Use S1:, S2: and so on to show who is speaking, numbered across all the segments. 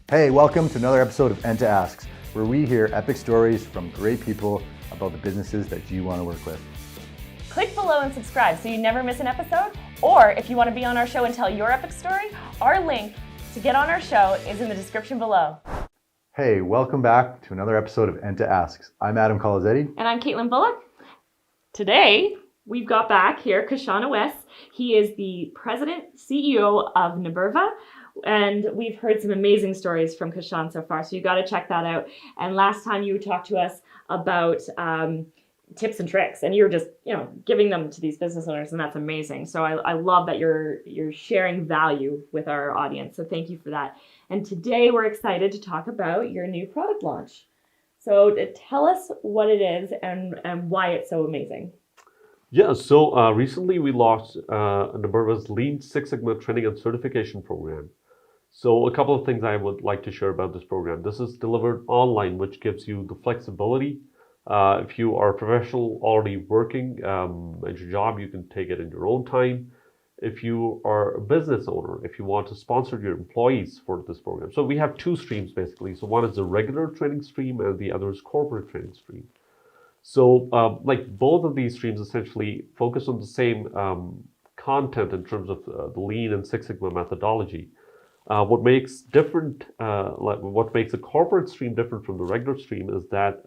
S1: Hey, welcome to another episode of Enta Asks, where we hear epic stories from great people about the businesses that you want to work with.
S2: Click below and subscribe so you never miss an episode. Or if you want to be on our show and tell your epic story, our link to get on our show is in the description below.
S1: Hey, welcome back to another episode of Enta Asks. I'm Adam Colazetti.
S2: And I'm Caitlin Bullock. Today, we've got back here Kashan Awais. He is the president, CEO of Naburva. And we've heard some amazing stories from Kashan so far, so you got to check that out. And last time you talked to us about tips and tricks, and you're just giving them to these business owners, and that's amazing. So I love that you're sharing value with our audience. So thank you for that. And today we're excited to talk about your new product launch. So tell us what it is and why it's so amazing.
S3: Yeah, so recently we launched Naburva's Lean Six Sigma Training and Certification Program. So a couple of things I would like to share about this program. This is delivered online, which gives you the flexibility. If you are a professional already working at your job, you can take it in your own time. If you are a business owner, if you want to sponsor your employees for this program. So we have two streams basically. So one is the regular training stream and the other is corporate training stream. So like both of these streams essentially focus on the same content in terms of the Lean and Six Sigma methodology. What makes what makes a corporate stream different from the regular stream is that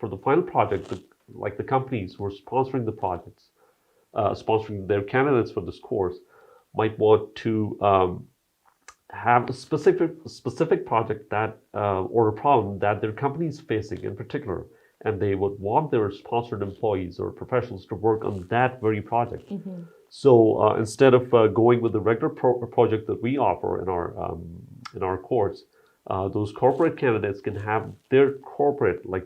S3: for the final project, the companies who are sponsoring the projects, sponsoring their candidates for this course, might want to have a specific project that or a problem that their company is facing in particular, and they would want their sponsored employees or professionals to work on that very project. Mm-hmm. So instead of going with the regular project that we offer in our course, those corporate candidates can have their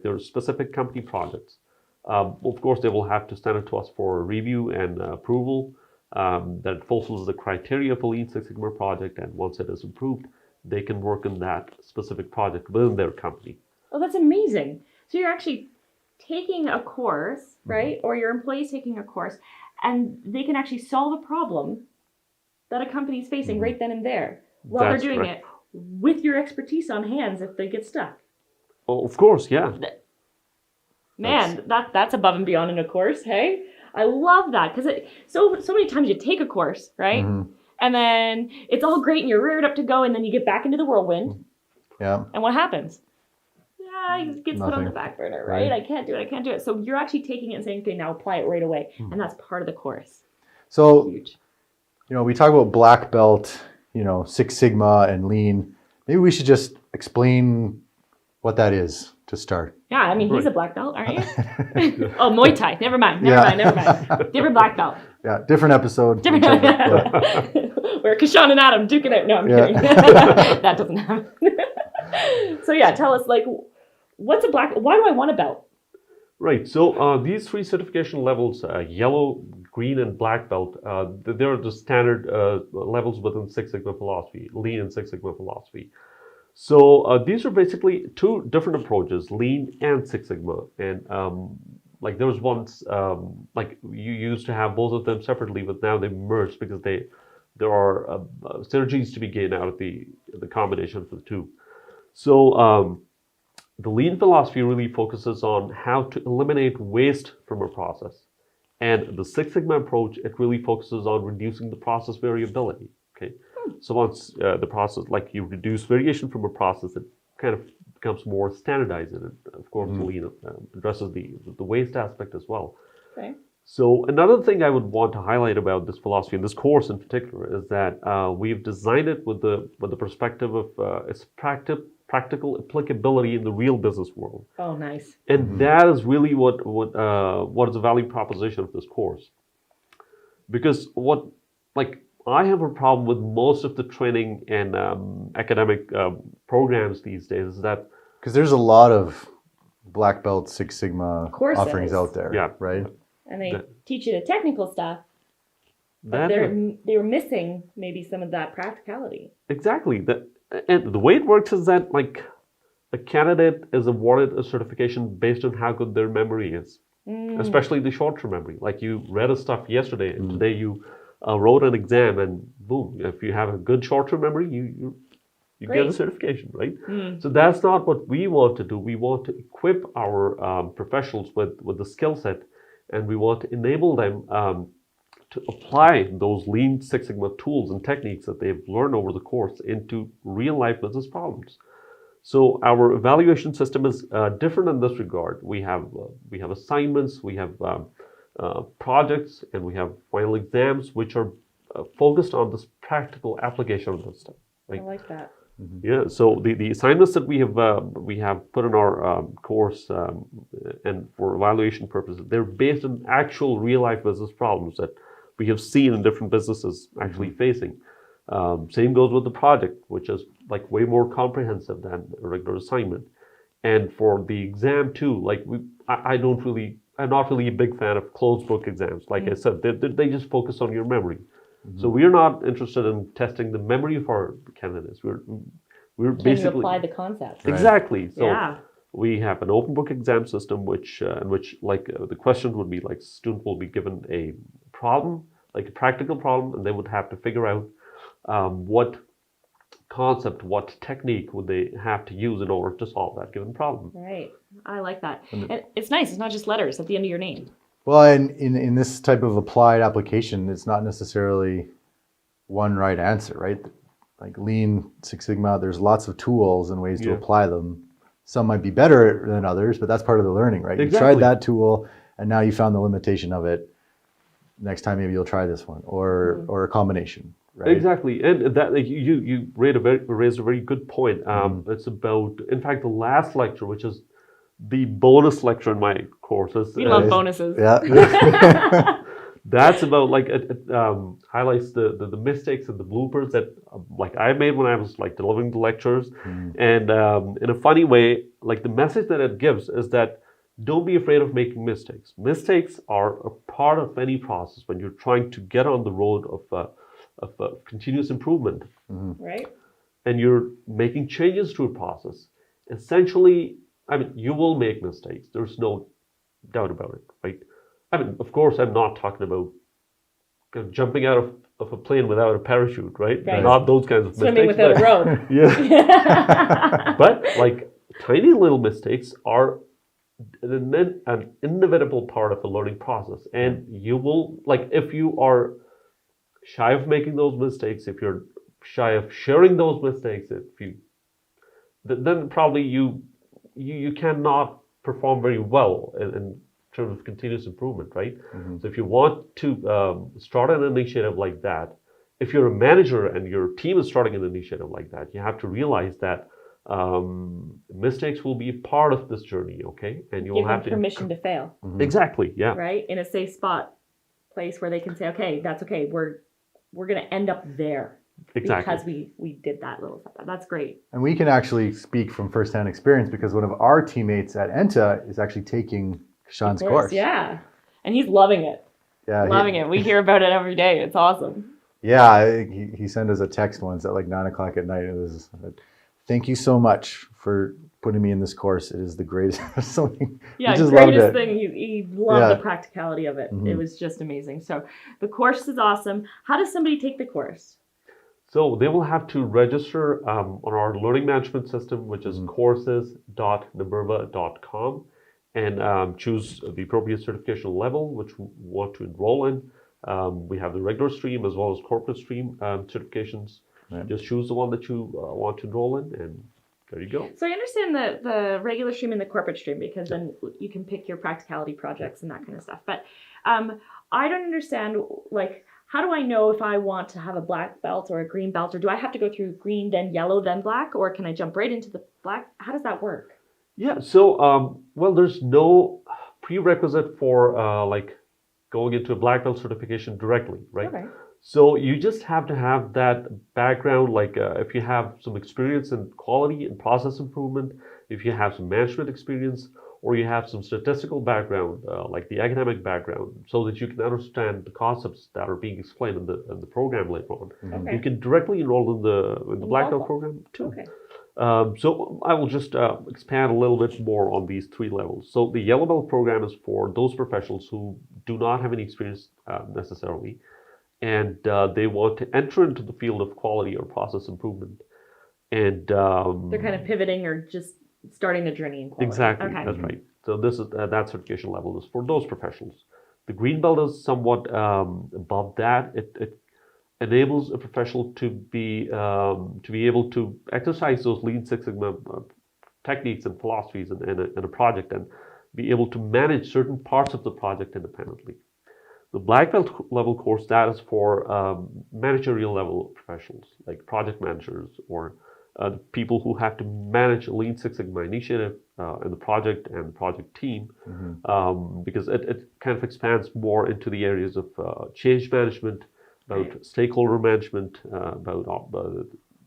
S3: their specific company projects. Of course, they will have to send it to us for review and approval that fulfills the criteria for Lean Six Sigma project. And once it is approved, they can work on that specific project within their company.
S2: Oh, that's amazing. So you're actually taking a course, right? Or your employee's taking a course, and they can actually solve a problem that a company is facing right then and there while they're doing it with your expertise on hands if they get stuck.
S3: Oh, of course, yeah.
S2: Man, that's above and beyond in a course, hey? I love that because so many times you take a course, right? Mm-hmm. And then it's all great and you're reared up to go, and then you get back into the whirlwind.
S1: Yeah.
S2: And what happens? It gets put on the back burner, right? I can't do it. So you're actually taking it and saying, okay, now apply it right away. And that's part of the course.
S1: So,
S2: huge.
S1: We talk about black belt, Six Sigma and Lean. Maybe we should just explain what that is to start.
S2: Yeah, I mean, he's a black belt, aren't you? Oh, Muay Thai. Never mind. Different black belt.
S1: Yeah, different episode.
S2: Where Kashan and Adam duke it out. No, I'm kidding. That doesn't happen. So yeah, tell us, what's a black? Why do I want a belt?
S3: Right. So these three certification levels, yellow, green, and black belt, they're the standard levels within Six Sigma philosophy, Lean and Six Sigma philosophy. So these are basically two different approaches, Lean and Six Sigma. And there was once, you used to have both of them separately, but now they merged because there are synergies to be gained out of the combination for the two. So the Lean philosophy really focuses on how to eliminate waste from a process. And the Six Sigma approach, it really focuses on reducing the process variability. Okay. So once the process, you reduce variation from a process, it kind of becomes more standardized. And of course, the Lean addresses the waste aspect as well.
S2: Okay.
S3: So another thing I would want to highlight about this philosophy and this course in particular is that we've designed it with the perspective of its practical applicability in the real business world.
S2: Oh, nice.
S3: And that is really what is the value proposition of this course. Because I have a problem with most of the training and academic programs these days is that
S1: because there's a lot of black belt Six Sigma offerings out there, right?
S2: And they teach you the technical stuff, but they were missing maybe some of that practicality.
S3: Exactly. And the way it works is that a candidate is awarded a certification based on how good their memory is, especially the short-term memory. Like you read a stuff yesterday, and today you wrote an exam, and boom! If you have a good short-term memory, you you
S2: Great.
S3: get a certification, right? So that's not what we want to do. We want to equip our professionals with the skill set, and we want to enable them to apply those Lean Six Sigma tools and techniques that they've learned over the course into real life business problems. So our evaluation system is different in this regard. We have assignments, we have projects, and we have final exams, which are focused on this practical application of this stuff.
S2: I like that.
S3: Yeah. So the assignments that we have put in our course and for evaluation purposes, they're based on actual real life business problems that we have seen in different businesses actually facing. Same goes with the project, which is like way more comprehensive than a regular assignment. And for the exam too, like I'm not really a big fan of closed book exams. Like I said, they just focus on your memory. So we're not interested in testing the memory of our candidates. We're
S2: Can
S3: basically
S2: you apply the concept?
S3: exactly. So
S2: Yeah.
S3: we have an open book exam system, in which the question would be like student will be given a problem, like a practical problem, and they would have to figure out what concept, what technique would they have to use in order to solve that given problem.
S2: Right. I like that. And it's nice. It's not just letters at the end of your name.
S1: Well, and in this type of applied application, it's not necessarily one right answer, right? Like Lean Six Sigma, there's lots of tools and ways to
S3: Yeah.
S1: apply them. Some might be better than others, but that's part of the learning, right? You
S3: Exactly.
S1: tried that tool, and now you found the limitation of it. Next time, maybe you'll try this one, or a combination, right?
S3: Exactly, and that like, you raised a very good point. It's about, in fact, the last lecture, which is the bonus lecture in my courses.
S2: We love bonuses.
S1: Yeah.
S3: That's about like it highlights the mistakes and the bloopers that like I made when I was like delivering the lectures, and in a funny way, like the message that it gives is that don't be afraid of making mistakes. Mistakes are a part of any process when you're trying to get on the road of continuous improvement,
S2: Right.
S3: and you're making changes to a process. Essentially, I mean, you will make mistakes. There's no doubt about it, right? I mean, of course, I'm not talking about jumping out of a plane without a parachute, right?
S2: Right.
S3: Not those kinds of
S2: Swimming
S3: mistakes.
S2: without a
S3: but-
S2: rope.
S3: Yeah. But like tiny little mistakes are an inevitable part of the learning process. And you will, like, if you are shy of making those mistakes, if you're shy of sharing those mistakes, then probably you cannot perform very well in terms of continuous improvement, right? So if you want to start an initiative like that, if you're a manager and your team is starting an initiative like that, you have to realize that mistakes will be a part of this journey, okay? And you'll
S2: Give them
S3: have to
S2: permission to fail,
S3: exactly, yeah,
S2: right? In a safe spot, place where they can say, okay, that's okay. We're going to end up there
S3: exactly.
S2: because we did that little step. That's great.
S1: And we can actually speak from firsthand experience because one of our teammates at Enta is actually taking Kashan's course.
S2: Yeah. And he's loving it.
S1: Yeah,
S2: Loving it. We hear about it every day. It's awesome.
S1: Yeah, he sent us a text once at like 9:00 at night. It was, thank you so much for putting me in this course. It is the greatest. Something.
S2: Yeah,
S1: he just loved
S2: greatest
S1: it.
S2: thing. He loved
S1: Yeah.
S2: the practicality of it. It was just amazing. So the course is awesome. How does somebody take the course?
S3: So they will have to register on our learning management system, which is courses.naburva.com, and choose the appropriate certification level which we want to enroll in. We have the regular stream as well as corporate stream certifications.
S1: Right.
S3: Just choose the one that you want to enroll in, and there you go.
S2: So I understand the regular stream and the corporate stream because then you can pick your practicality projects and that kind of stuff. But I don't understand, like, how do I know if I want to have a black belt or a green belt, or do I have to go through green, then yellow, then black, or can I jump right into the black? How does that work?
S3: Yeah, so, well, there's no prerequisite for like going into a black belt certification directly, right?
S2: Okay.
S3: So you just have to have that background, like if you have some experience in quality and process improvement, if you have some management experience, or you have some statistical background, like the academic background, so that you can understand the concepts that are being explained in the program later on.
S2: Okay.
S3: You can directly enroll in the black belt program too.
S2: Okay.
S3: So I will just expand a little bit more on these three levels. So the yellow belt program is for those professionals who do not have any experience necessarily, and they want to enter into the field of quality or process improvement. And
S2: They're kind of pivoting or just starting the journey in quality.
S3: exactly,
S2: Okay.
S3: that's right. So this is that certification level is for those professionals. The green belt is somewhat above that. It enables a professional to be able to exercise those Lean Six Sigma techniques and philosophies in a project and be able to manage certain parts of the project independently. The black belt level course, that is for managerial level professionals like project managers or people who have to manage a Lean Six Sigma initiative in the project and the project team, because it kind of expands more into the areas of change management, about stakeholder management,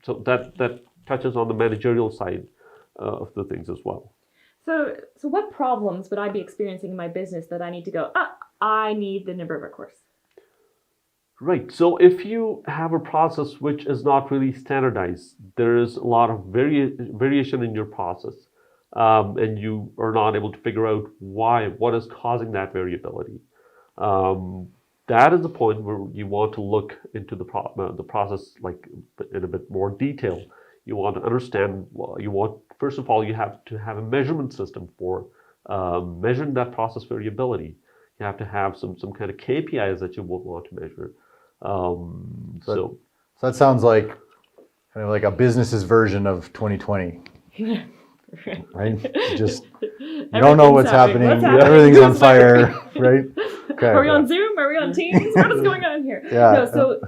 S3: so that touches on the managerial side of the things as well.
S2: So what problems would I be experiencing in my business that I need to go, I need the Naburva course?
S3: Right. So if you have a process which is not really standardized, there is a lot of variation in your process, and you are not able to figure out what is causing that variability. That is the point where you want to look into the process like in a bit more detail. You want to understand. First of all, you have to have a measurement system for measuring that process variability. You have to have some kind of KPIs that you would want to measure. So
S1: that sounds like kind of like a business's version of 2020, right? You don't know what's happening. Everything's on fire, right? Okay.
S2: Are we on Zoom? Are we on Teams? What is going on here?
S1: Yeah.
S2: No,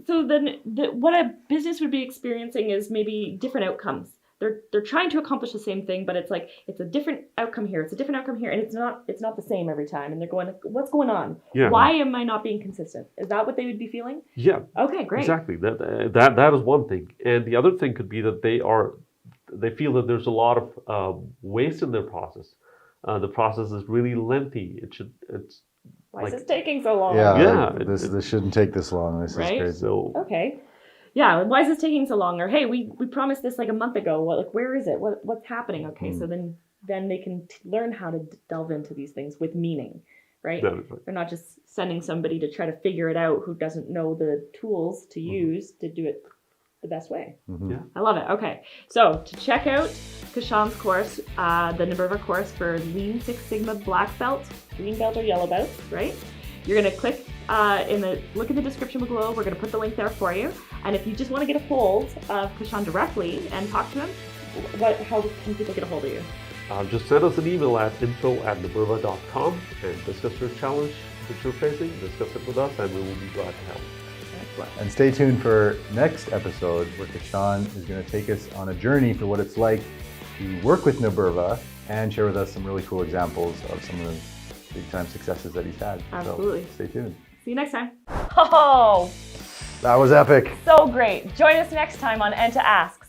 S2: so then what a business would be experiencing is maybe different outcomes. They're trying to accomplish the same thing, but it's like it's a different outcome here. It's a different outcome here, and it's not the same every time. And they're going, what's going on?
S3: Yeah.
S2: Why am I not being consistent? Is that what they would be feeling?
S3: Yeah.
S2: Okay, great.
S3: Exactly. That is one thing, and the other thing could be that they feel that there's a lot of waste in their process. The process is really lengthy.
S2: Why is this taking so long?
S1: Yeah. This shouldn't take this long. This is crazy.
S3: So
S2: okay. Yeah, why is this taking so long? Or hey, we promised this like a month ago. Where is it? What's happening? Okay, so then they can learn how to delve into these things with meaning, right? They're not just sending somebody to try to figure it out who doesn't know the tools to use to do it the best way.
S3: Yeah.
S2: I love it. Okay, so to check out Kashan's course, the Naburva course for Lean Six Sigma Black Belt, green belt or yellow belt, right? You're gonna click look in the description below. We're gonna put the link there for you. And if you just want to get a hold of Kashan directly and talk to him, how can people get a hold of you?
S3: Just send us an email at info@naburva.com and discuss your challenge that you're facing. Discuss it with us, and we will be glad to help.
S2: Excellent.
S1: And stay tuned for next episode where Kashan is going to take us on a journey for what it's like to work with Naburva and share with us some really cool examples of some of the big time successes that he's had.
S2: Absolutely.
S1: So stay tuned.
S2: See you next time. Oh,
S1: that was epic.
S2: So great. Join us next time on Enta Ask.